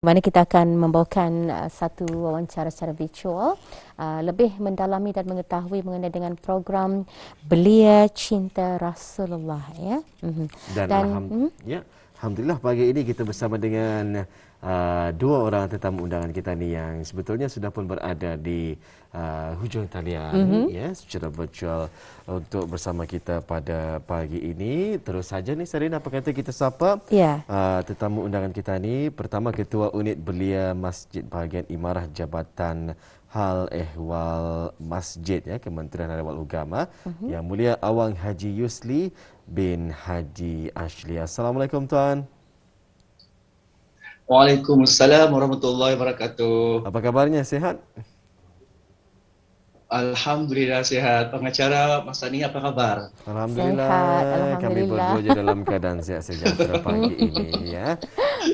Mana kita akan membawakan satu wawancara secara virtual lebih mendalami dan mengetahui mengenai dengan program Belia Cinta Rasulullah ya. Dan Dan Alhamdulillah pagi ini kita bersama dengan dua orang tetamu undangan kita ni yang sebetulnya sudah pun berada di hujung talian ya secara virtual untuk bersama kita pada pagi ini. Terus saja ni Sarina, apa kata kita sapa ya. tetamu undangan kita ni. Pertama, Ketua Unit Belia Masjid Bahagian Imarah Jabatan Hal Ehwal Masjid ya, Kementerian Hal Ehwal Agama, Yang Mulia Awang Haji Yusli bin Haji Ashli. Assalamualaikum tuan. Waalaikumsalam warahmatullahi wabarakatuh. Apa kabarnya, sihat? Alhamdulillah sihat. Pengacara Mas Tani apa kabar? Sehat, Alhamdulillah, kami alhamdulillah. berdua je dalam keadaan sihat sejahtera pagi ini ya.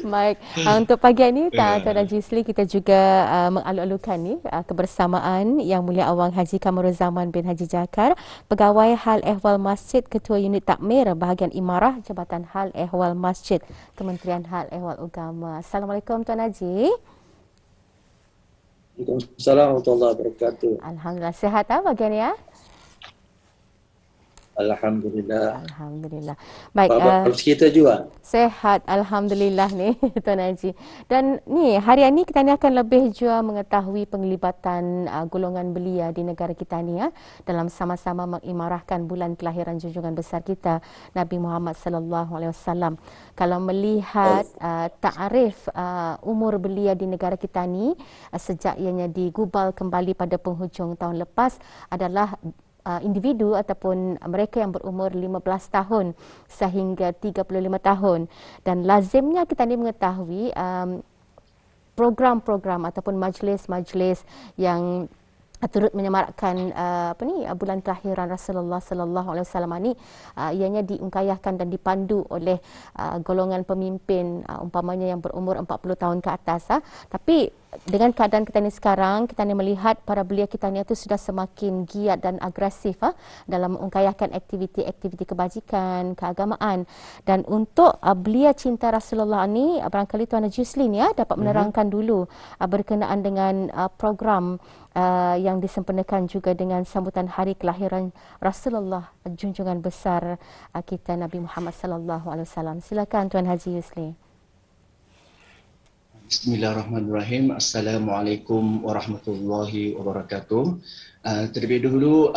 Baik, untuk pagi ini Tuan Haji Yusli, kita juga mengalu-alukan ni kebersamaan Yang Mulia Awang Haji Kamaruzzaman bin Haji Jakar, Pegawai Hal Ehwal Masjid, Ketua Unit Takmir Bahagian Imarah Jabatan Hal Ehwal Masjid, Kementerian Hal Ehwal Agama. Assalamualaikum Tuan Haji. Waalaikumsalam warahmatullahi wabarakatuh. Alhamdulillah, sihat bagian ya? Alhamdulillah. Alhamdulillah. Baik, Apa kita juga? sehat alhamdulillah ni Tuan Haji. Dan ni hari ini kita ni akan lebih juga mengetahui penglibatan golongan belia di negara kita ni ya, dalam sama-sama mengimarahkan bulan kelahiran junjungan besar kita Nabi Muhammad sallallahu alaihi wasallam. Kalau melihat takrif umur belia di negara kita ni sejak ianya digubal kembali pada penghujung tahun lepas adalah individu ataupun mereka yang berumur 15 tahun sehingga 35 tahun, dan lazimnya kita ni mengetahui program-program ataupun majlis-majlis yang turut menyemarakkan bulan kelahiran Rasulullah sallallahu alaihi wasallam ini ianya diungkayahkan dan dipandu oleh golongan pemimpin umpamanya yang berumur 40 tahun ke atas tapi dengan keadaan kita ni sekarang, kita ni melihat para belia kita ni itu sudah semakin giat dan agresif dalam mengungkayahkan aktiviti-aktiviti kebajikan, keagamaan. Dan untuk belia cinta Rasulullah ni, barangkali Tuan Haji Yusli ya dapat menerangkan dulu berkenaan dengan program yang disempurnakan juga dengan sambutan hari kelahiran Rasulullah junjungan besar kita Nabi Muhammad sallallahu alaihi wasallam. Silakan Tuan Haji Yusli. Bismillahirrahmanirrahim. Assalamualaikum warahmatullahi wabarakatuh. Terlebih dahulu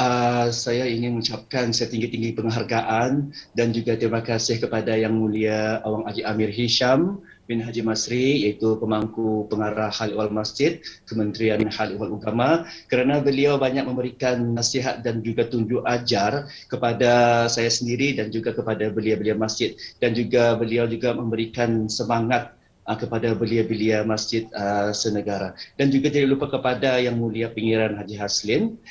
saya ingin mengucapkan setinggi-tinggi penghargaan dan juga terima kasih kepada Yang Mulia Awang Haji Amir Hisham bin Haji Masri, iaitu pemangku pengarah Hal Ehwal Masjid, Kementerian Hal Ehwal Agama, kerana beliau banyak memberikan nasihat dan juga tunjuk ajar kepada saya sendiri dan juga kepada belia-belia masjid, dan juga beliau juga memberikan semangat kepada belia-belia masjid senegara, dan juga tidak lupa kepada Yang Mulia Pengiran Haji Haslin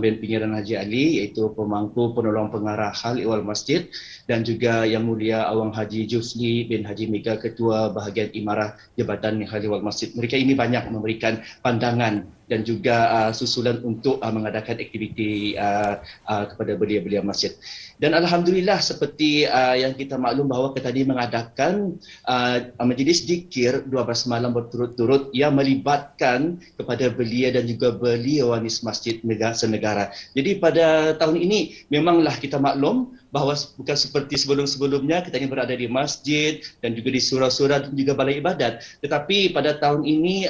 bin Pengiran Haji Ali, iaitu pemangku penolong pengarah Hal Ehwal Masjid, dan juga Yang Mulia Awang Haji Yusli bin Haji Mega, Ketua Bahagian Imarah Jabatan Hal Ehwal Masjid. Mereka ini banyak memberikan pandangan dan juga susulan untuk mengadakan aktiviti kepada belia-belia masjid. Dan alhamdulillah, seperti yang kita maklum bahawa kita tadi mengadakan majlis zikir 12 malam berturut-turut yang melibatkan kepada belia dan juga belia wanis masjid senegara. Jadi pada tahun ini memanglah kita maklum bahawa bukan seperti sebelum-sebelumnya kita ini berada di masjid dan juga di surau-surau dan juga balai ibadat. Tetapi pada tahun ini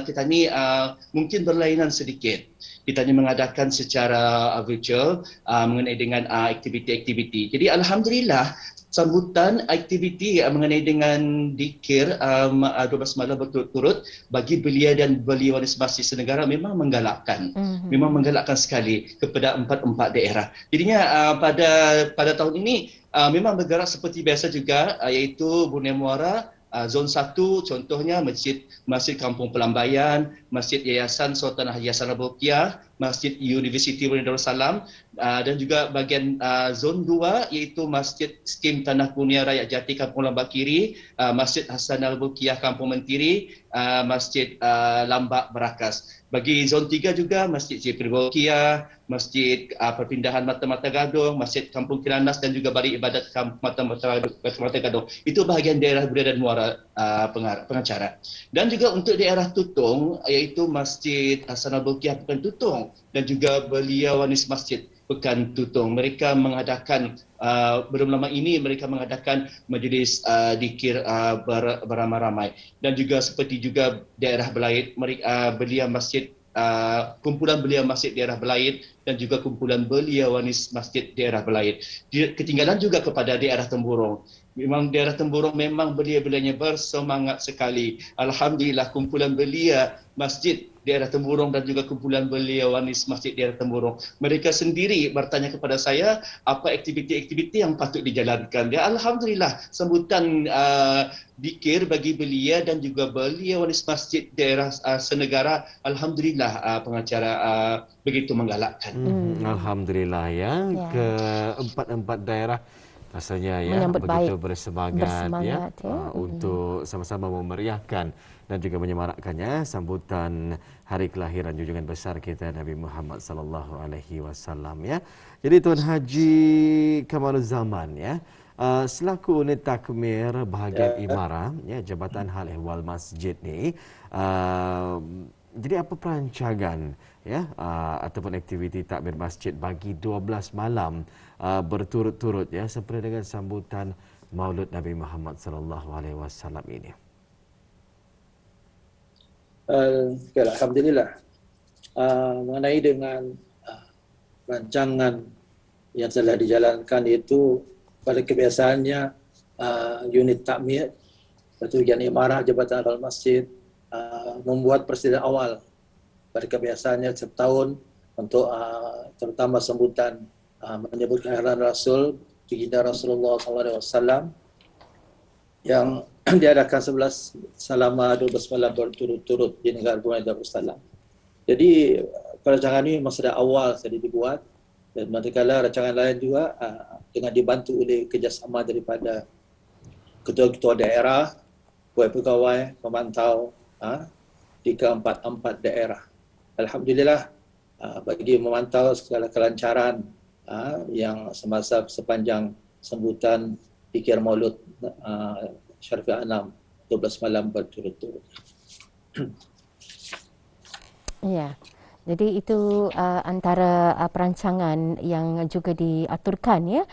kita ni mungkin berlainan sedikit. Kita ni mengadakan secara virtual mengenai dengan aktiviti-aktiviti. Jadi alhamdulillah, sambutan aktiviti mengenai dengan dikir 12 malam berturut-turut bagi belia dan belia waris masjid senegara memang menggalakkan. Memang menggalakkan sekali kepada empat daerah. Jadinya pada tahun ini memang bergerak seperti biasa juga, iaitu Burnei Muara Zon 1 contohnya Masjid Kampung Pelambayan, Masjid Yayasan Sultan Haji Hassanal Bolkiah, Masjid Universiti Brunei Darussalam, dan juga bahagian zon 2 iaitu Masjid Skim Tanah Kurnia Rakyat Jati Kampung Lambak Kiri, Masjid Hassanal Bolkiah Kampung Mentiri, Masjid Lambak Berakas. Bagi zon 3 juga Masjid Zikri Bolkiah, Masjid Perpindahan Mata-Mata Gadung, Masjid Kampung Kiranas dan juga Balik Ibadat Mata-Mata Gadung. Itu bahagian daerah budaya dan muara pengacara. Dan juga untuk daerah Tutong iaitu Masjid Hassanal Bolkiah Pekan Tutong dan juga Belia Wanis Masjid Pekan Tutong. Mereka mengadakan belum lama ini mereka mengadakan majlis dikir beramai-ramai, dan juga seperti juga daerah Belait Belia Masjid, kumpulan Belia Masjid daerah Belait dan juga kumpulan Belia Wanis Masjid daerah Belait. Ketinggalan juga kepada daerah Temburong. Memang daerah Temburong memang belia-belianya bersemangat sekali. Alhamdulillah, kumpulan belia Masjid daerah Temburong dan juga kumpulan belia Wanis Masjid daerah Temburong, mereka sendiri bertanya kepada saya apa aktiviti-aktiviti yang patut dijalankan. Ya, Alhamdulillah, sambutan dikir bagi belia dan juga belia Wanis Masjid daerah senegara, Alhamdulillah pengacara begitu menggalakkan. Alhamdulillah ya. Ke empat daerah rasanya ya menyambut begitu baik, bersemangat ya, ya. untuk sama-sama memeriahkan dan juga menyemarakkannya sambutan hari kelahiran junjungan besar kita Nabi Muhammad sallallahu alaihi wasallam ya. Jadi Tuan Haji Kamaruzaman ya, selaku unit takmir bahagian Imarah ya, Jabatan Hal Ehwal Masjid ni, jadi apa perancangan ya ataupun aktiviti takmir masjid bagi 12 malam berturut-turut ya seperti dengan sambutan Maulud Nabi Muhammad sallallahu alaihi wasallam ini? Alhamdulillah. Mengenai dengan rancangan yang telah dijalankan itu, pada kebiasaannya unit takmir bahagian Imarah Jabatan Hal Masjid membuat persediaan awal pada kebiasaannya setiap tahun untuk terutama sambutan menyebut kelahiran Rasul Baginda Rasulullah SAW yang diadakan 11 selama 12 malam berturut-turut di negara Brunei Darussalam. Jadi perancangan ini memang sudah awal tadi dibuat, dan manakala rancangan lain juga dengan dibantu oleh kerjasama daripada ketua-ketua daerah, pegawai, pemantau di keempat-empat daerah. Alhamdulillah, bagi memantau segala kelancaran yang semasa sepanjang sambutan dikir Maulud Syarifah 6 12 malam berturut-turut. Ya. Jadi itu antara perancangan yang juga diaturkan ya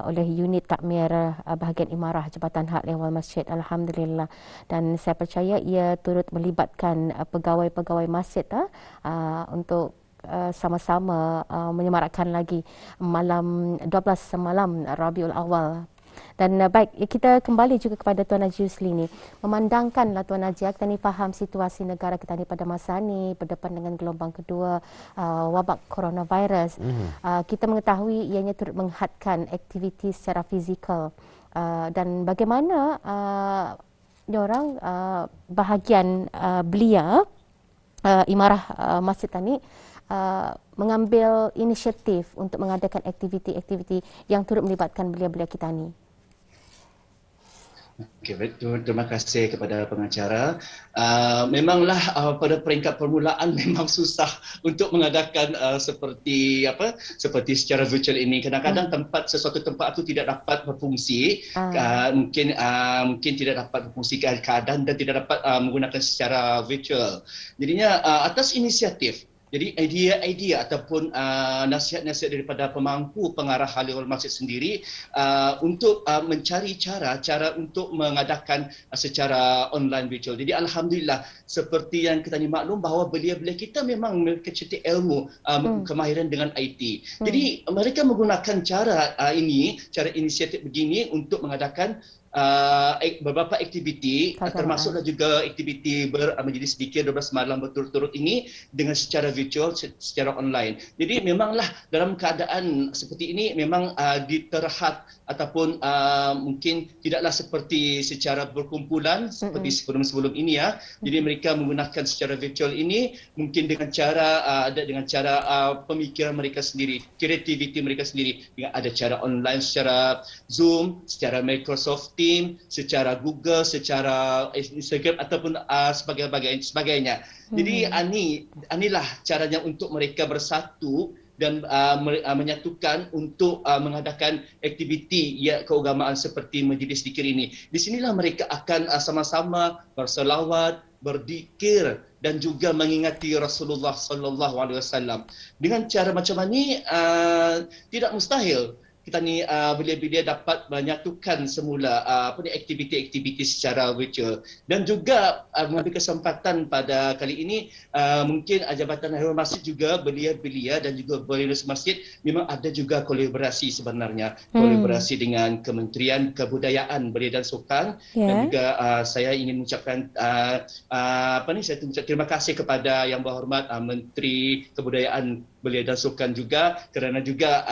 oleh unit takmir bahagian Imarah Jabatan Hak Ehwal Masjid. Alhamdulillah, dan saya percaya ia turut melibatkan pegawai-pegawai masjid untuk sama-sama menyemarakkan lagi malam 12 malam Rabiul Awal. Dan baik, kita kembali juga kepada Tuan Haji Yusli ni. Memandangkanlah Tuan Haji, kita ni faham situasi negara kita ni pada masa ni berdepan dengan gelombang kedua wabak coronavirus. Kita mengetahui ianya turut menghadkan aktiviti secara fizikal. Dan bagaimana diorang bahagian belia Imarah Masjid tani mengambil inisiatif untuk mengadakan aktiviti-aktiviti yang turut melibatkan belia-belia kita ni. Okay, terima kasih kepada pengacara. Memanglah pada peringkat permulaan memang susah untuk mengadakan seperti secara virtual ini. Kadang-kadang sesuatu tempat itu tidak dapat berfungsi, mungkin tidak dapat berfungsi keadaan dan tidak dapat menggunakan secara virtual. Jadinya atas inisiatif, jadi idea ataupun nasihat-nasihat daripada pemangku pengarah Halil Masjid sendiri untuk mencari cara untuk mengadakan secara online virtual. Jadi Alhamdulillah, seperti yang kita maklum bahawa belia-belia kita memang memiliki cetek ilmu, kemahiran dengan IT. Jadi mereka menggunakan cara inisiatif begini untuk mengadakan beberapa aktiviti termasuklah juga aktiviti bermajlis zikir 12 malam berturut-turut ini dengan secara virtual, secara online. Jadi memanglah dalam keadaan seperti ini memang diterhad ataupun mungkin tidaklah seperti secara berkumpulan seperti sebelum-sebelum ini ya. Jadi mereka menggunakan secara virtual ini mungkin dengan cara pemikiran mereka sendiri, kreativiti mereka sendiri, dengan ada cara online secara Zoom, secara Microsoft Teams, secara Google, secara Instagram ataupun sebagainya. Jadi inilah caranya untuk mereka bersatu dan menyatukan untuk mengadakan aktiviti keagamaan seperti majlis zikir ini. Di sinilah mereka akan sama-sama berselawat, berzikir dan juga mengingati Rasulullah sallallahu alaihi wasallam. Dengan cara macam ini tidak mustahil kita ni belia-belia dapat menyatukan semula aktiviti-aktiviti secara virtual, dan juga mengambil kesempatan pada kali ini mungkin Jabatan Haiwan Masjid juga belia-belia dan juga Balionus Masjid memang ada juga kolaborasi sebenarnya, kolaborasi dengan Kementerian Kebudayaan Belia dan Sukan, dan juga saya ingin mengucapkan saya mengucapkan terima kasih kepada Yang Berhormat Menteri Kebudayaan Belia dan Sukan juga kerana juga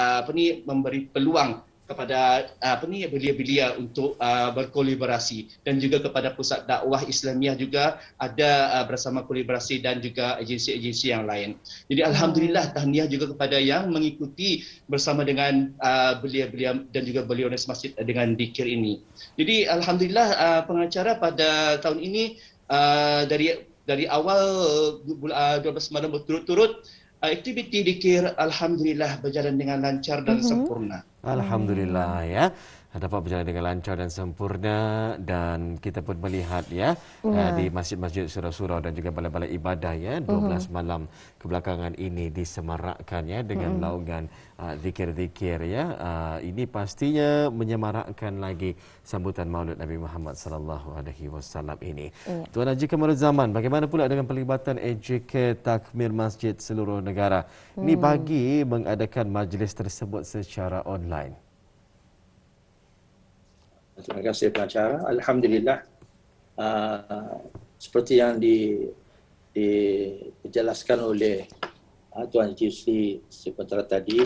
memberi peluang kepada belia-belia untuk berkolaborasi, dan juga kepada Pusat Dakwah Islamiah juga ada bersama kolaborasi dan juga agensi-agensi yang lain. Jadi alhamdulillah, tahniah juga kepada yang mengikuti bersama dengan belia-belia dan juga Balionus Masjid dengan zikir ini. Jadi alhamdulillah pengacara pada tahun ini dari awal 12 malam berturut-turut aktiviti zikir alhamdulillah berjalan dengan lancar dan sempurna. Alhamdulillah ya, dapat berjalan dengan lancar dan sempurna, dan kita pun melihat ya di masjid-masjid surau-surau dan juga balai-balai ibadah ya 12 malam kebelakangan ini disemarakkan ya dengan laungan zikir-zikir ya. Ini pastinya menyemarakkan lagi sambutan Maulid Nabi Muhammad sallallahu alaihi wasallam ini. Tuan Haji Kamaruzaman, bagaimana pula dengan pelibatan AJK Takmir Masjid seluruh negara ini bagi mengadakan majlis tersebut secara online? Terima kasih pengacara. Alhamdulillah, seperti yang dijelaskan oleh Tuan Haji Yusri sebentar tadi,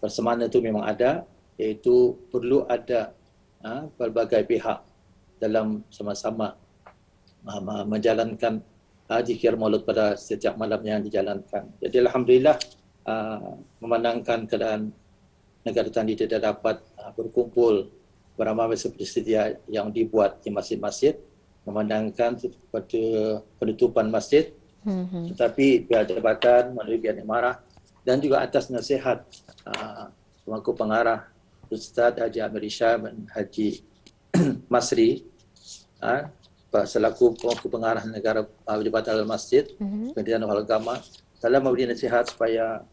persamaan itu memang ada, iaitu perlu ada berbagai pihak dalam sama-sama menjalankan zikir maulud pada setiap malam yang dijalankan. Jadi alhamdulillah, memandangkan keadaan negara tadi tidak dapat berkumpul beramal seperti sedia yang dibuat di masjid-masjid, memandangkan pada penutupan masjid, tetapi pihak jabatan melalui pihak imarah dan juga atas nasihat pemangku pengarah Ustaz Haji Amir Syam dan Haji Masri selaku pemangku pengarah negara Jabatan Al-Masjid, Kementerian Agama, telah memberi nasihat supaya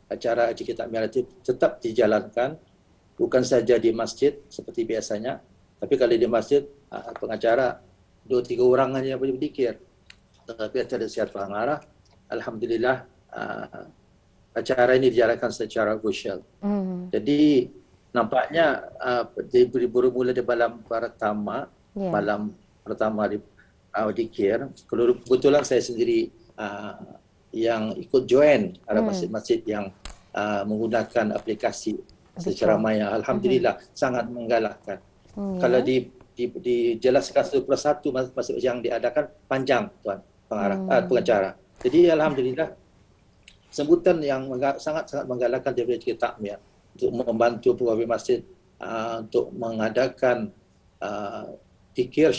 acara Haji Takmir itu tetap dijalankan, bukan saja di masjid seperti biasanya, tapi kalau di masjid pengacara 2-3 orang hanya boleh berzikir. Tetapi acara nasihat pengarah, alhamdulillah acara ini dijalankan secara virtual. Jadi nampaknya bermula di malam pertama, malam pertama di zikir. Kebetulan saya sendiri yang ikut join ada masjid-masjid yang menggunakan aplikasi secara maya. Alhamdulillah sangat menggalakkan. Kalau dijelaskan satu persatu masjid yang diadakan panjang tuan pengacara. Jadi alhamdulillah sambutan yang sangat-sangat menggalakkan daripada AJK Takmir untuk membantu pegawai masjid untuk mengadakan zikir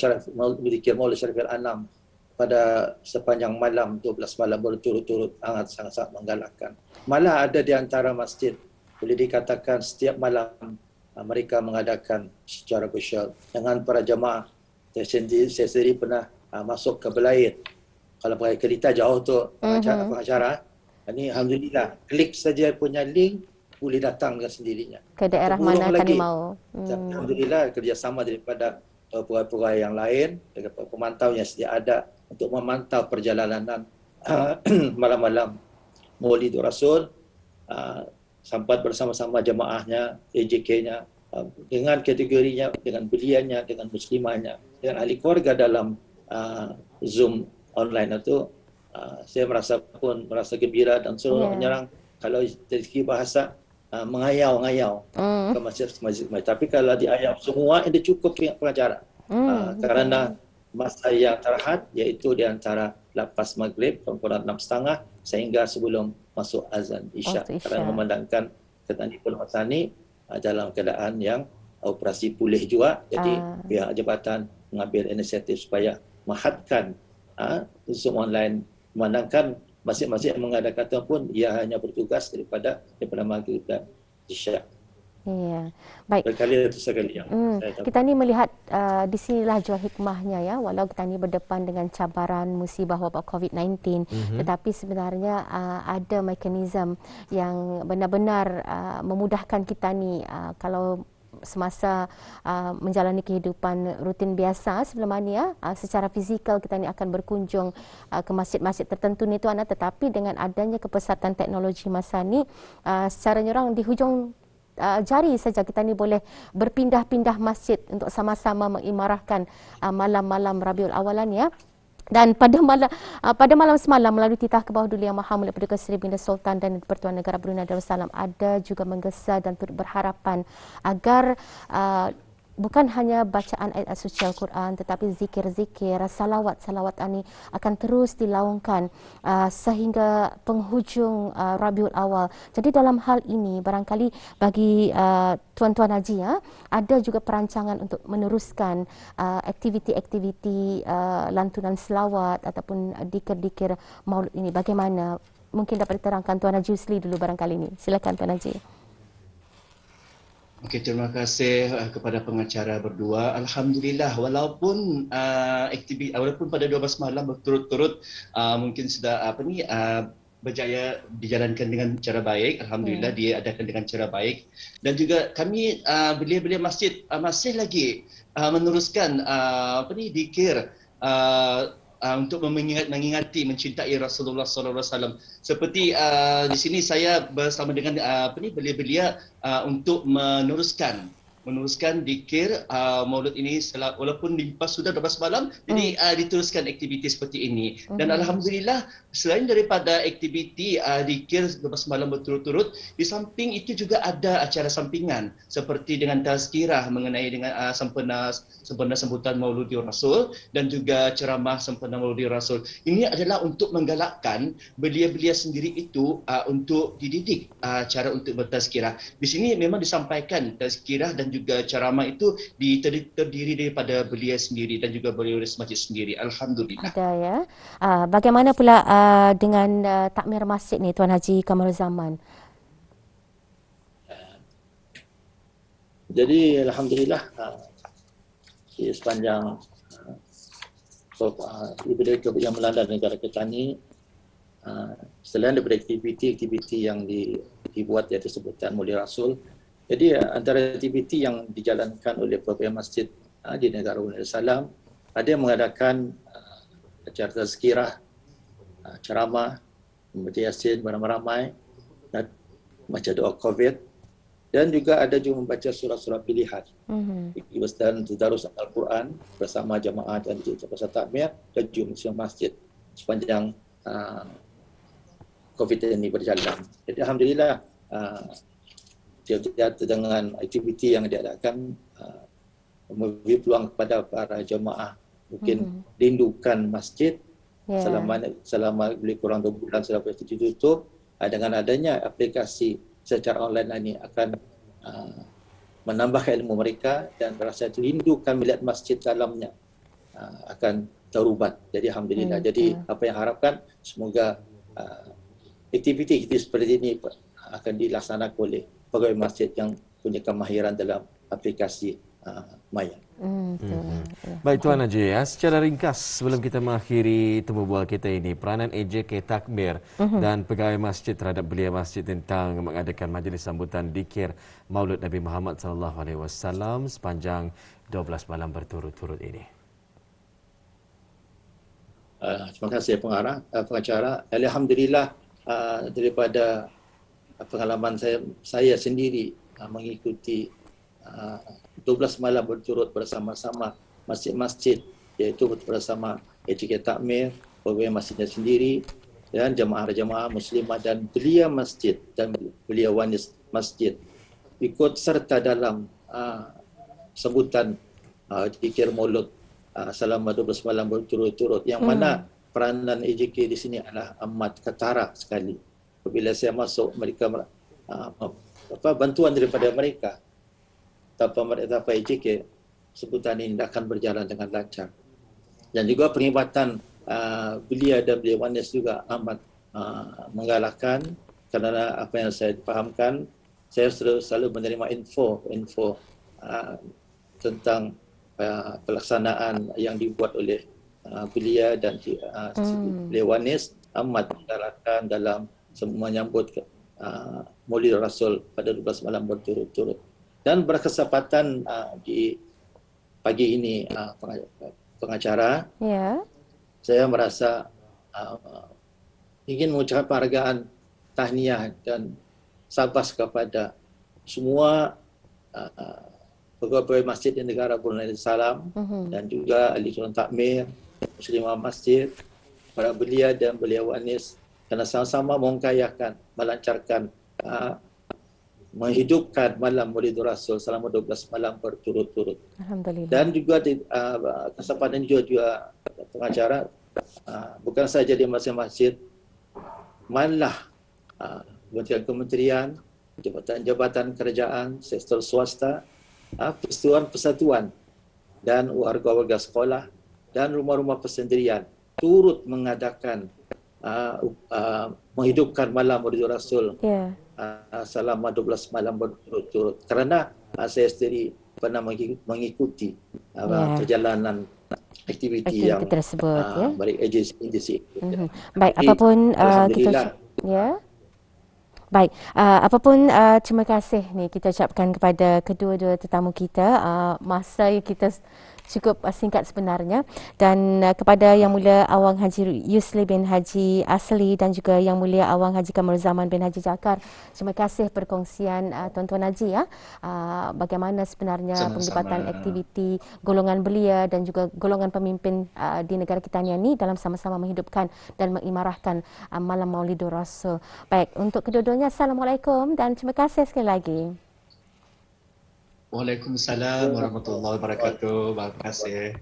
Maulid Syarifil Anam pada sepanjang malam 12 malam berturut-turut, sangat-sangat menggalakkan. Malah ada di antara masjid boleh dikatakan setiap malam mereka mengadakan secara virtual dengan para jemaah. Saya sendiri pernah masuk ke Belaid. Kalau pakai kereta jauh tu pengacara, ini alhamdulillah klik saja punya link boleh datang dengan sendirinya. Ke daerah mana kami mau. Alhamdulillah kerjasama daripada pegawai-pegawai yang lain, pemantau yang sedia ada untuk memantau perjalanan malam-malam Maulid Rasul, sampai bersama-sama jemaahnya, AJK-nya, dengan kategorinya, dengan beliannya, dengan muslimahnya, dengan ahli keluarga dalam Zoom online itu, saya merasa gembira dan selalu menyerang kalau dari segi bahasa mengayau-ngayau ke masjid-masjid. Tapi kalau diayau semua, itu cukup pengacara. Karena masa yang terhad iaitu di antara lepas maghrib pukul 6.30 sehingga sebelum masuk azan Isya. Kerana memandangkan Ketua Diplomat Tani dalam keadaan yang operasi pulih juga. Jadi pihak jabatan mengambil inisiatif supaya menghadkan Zoom online, memandangkan masjid-masjid yang mengadakan itu pun ia hanya bertugas daripada maghrib dan Isya. Ya, baik. Berkali itu sekali yang kita ni melihat di sinilah jua hikmahnya ya, walau kita ni berdepan dengan cabaran musibah wabak COVID-19, tetapi sebenarnya ada mekanisme yang benar-benar memudahkan kita ni kalau semasa menjalani kehidupan rutin biasa sebelum ni ya, secara fizikal kita ni akan berkunjung ke masjid-masjid tertentu ni tuan, tetapi dengan adanya kepesatan teknologi masa ni, secara nyurang di hujung jari saja kita ni boleh berpindah-pindah masjid untuk sama-sama mengimarahkan malam-malam Rabiul Awalan ya. Dan pada malam semalam melalui titah ke bawah Duli Yang Maha Mulia Paduka Seri Baginda Sultan dan Pertuan Negara Brunei Darussalam ada juga menggesa dan turut berharapan agar bukan hanya bacaan ayat suci Al-Quran tetapi zikir-zikir, salawat-salawat ini akan terus dilaungkan sehingga penghujung Rabiul Awal. Jadi dalam hal ini barangkali bagi tuan-tuan haji ya, ada juga perancangan untuk meneruskan aktiviti-aktiviti lantunan selawat ataupun dikir-dikir Maulud ini. Bagaimana? Mungkin dapat diterangkan Tuan Haji Yusli dulu barangkali ini. Silakan Tuan Haji. Okey, terima kasih kepada pengacara berdua. Alhamdulillah, walaupun walaupun pada 12 malam berturut-turut mungkin sudah berjaya dijalankan dengan cara baik. Alhamdulillah dia adakan dengan cara baik. Dan juga kami belia-belia masjid masih lagi meneruskan dikir untuk mengingati mencintai Rasulullah sallallahu alaihi wasallam. Seperti di sini saya bersama dengan belia-belia untuk meneruskan dikir Maulud ini walaupun lepas sudah 12 malam, jadi diteruskan aktiviti seperti ini. Dan alhamdulillah selain daripada aktiviti dikir 12 malam berturut-turut, di samping itu juga ada acara sampingan seperti dengan tazkirah mengenai dengan sempena sambutan Mauludir Rasul dan juga ceramah sempena Mauludir Rasul. Ini adalah untuk menggalakkan belia-belia sendiri itu untuk dididik cara untuk bertazkirah. Di sini memang disampaikan tazkirah dan juga ceramah itu terdiri daripada belia sendiri dan juga belia masjid sendiri. Alhamdulillah. Ada ya. Bagaimana pula dengan takmir masjid ni Tuan Haji Kamarul Zaman? Jadi alhamdulillah di sepanjang yang melanda negara kita ni, selain daripada aktiviti yang dibuat iaitu sebutan Maulid Rasul, jadi antara aktiviti yang dijalankan oleh beberapa masjid di negara Brunei Darussalam, ada yang mengadakan acara tazkirah, ceramah, membaca Yasin beramai-ramai, baca doa COVID, dan juga ada juga membaca surah-surah pilihan. Dan tadarus Al-Quran bersama jamaah dan bersama takmir dan juga masjid sepanjang COVID ini berjalan. Jadi alhamdulillah dengan aktiviti yang diadakan memberi peluang kepada para jemaah mungkin rindukan masjid selama lebih kurang 2 bulan selepas itu ditutup. Dengan adanya aplikasi secara online ini akan menambah ilmu mereka dan rasa rindukan melihat masjid dalamnya akan terubat. Jadi alhamdulillah. Jadi apa yang harapkan semoga aktiviti seperti ini akan dilaksanakan oleh pegawai masjid yang punya kemahiran dalam aplikasi Maya. Baik Tuan Haji, secara ringkas sebelum kita mengakhiri temu bual kita ini, peranan AJK Takmir dan pegawai masjid terhadap belia masjid tentang mengadakan majlis sambutan dikir Maulud Nabi Muhammad SAW sepanjang 12 malam berturut-turut ini. Terima kasih pengacara. Alhamdulillah daripada pengalaman saya sendiri mengikuti 12 malam berturut bersama-sama masjid-masjid, iaitu bersama etiket takmir, pegawai masjidnya sendiri dan jemaah-jemaah muslimah dan belia masjid dan belia wanis masjid ikut serta dalam sebutan zikir maulud selama 12 malam berturut-turut, yang mana peranan AJK di sini adalah amat ketara sekali. Apabila saya masuk, mereka bantuan daripada mereka tanpa AJK, sebutan ini akan berjalan dengan lancar. Dan juga perkhidmatan belia dan belia wanis juga amat menggalakkan, kerana apa yang saya fahamkan, saya selalu menerima info tentang pelaksanaan yang dibuat oleh belia dan belia wanis amat menggalakkan dalam menyambut Maulid Rasul pada 12 malam berturut-turut. Dan berkesempatan di pagi ini pengacara, saya merasa ingin mengucapkan penghargaan, tahniah dan sabas kepada semua pegawai masjid di negara Brunei Darussalam dan juga ahli Sultan Takmir, muslimah masjid, para belia dan belia wanis, kerana sama-sama mengkayakan, melancarkan, menghidupkan malam Maulid Rasul selama 12 malam berturut-turut. Alhamdulillah. Dan juga di kesempatan juga pengacara, bukan saja di masjid-masjid, malah kementerian, jabatan-jabatan kerajaan, sektor swasta, persatuan dan warga-warga sekolah dan rumah-rumah persendirian turut mengadakan menghidupkan malam Maulid Rasul selama 12 malam berturut-turut. Kerana saya sendiri pernah mengikuti perjalanan aktiviti yang tersebut, baik agensi. Baik, apapun kita Baik, apapun terima kasih ni kita ucapkan kepada kedua-dua tetamu kita. Masa yang kita cukup singkat sebenarnya, dan kepada Yang Mulia Awang Haji Yusli bin Haji Asli dan juga Yang Mulia Awang Haji Kamarul Zaman bin Haji Jakar, terima kasih perkongsian Tuan-Tuan Haji bagaimana sebenarnya penglibatan aktiviti golongan belia dan juga golongan pemimpin di negara kita ni dalam sama-sama menghidupkan dan mengimarahkan malam Maulidur Rasul. Baik, untuk kedua-duanya Assalamualaikum dan terima kasih sekali lagi. Waalaikumsalam warahmatullahi wabarakatuh. Terima kasih.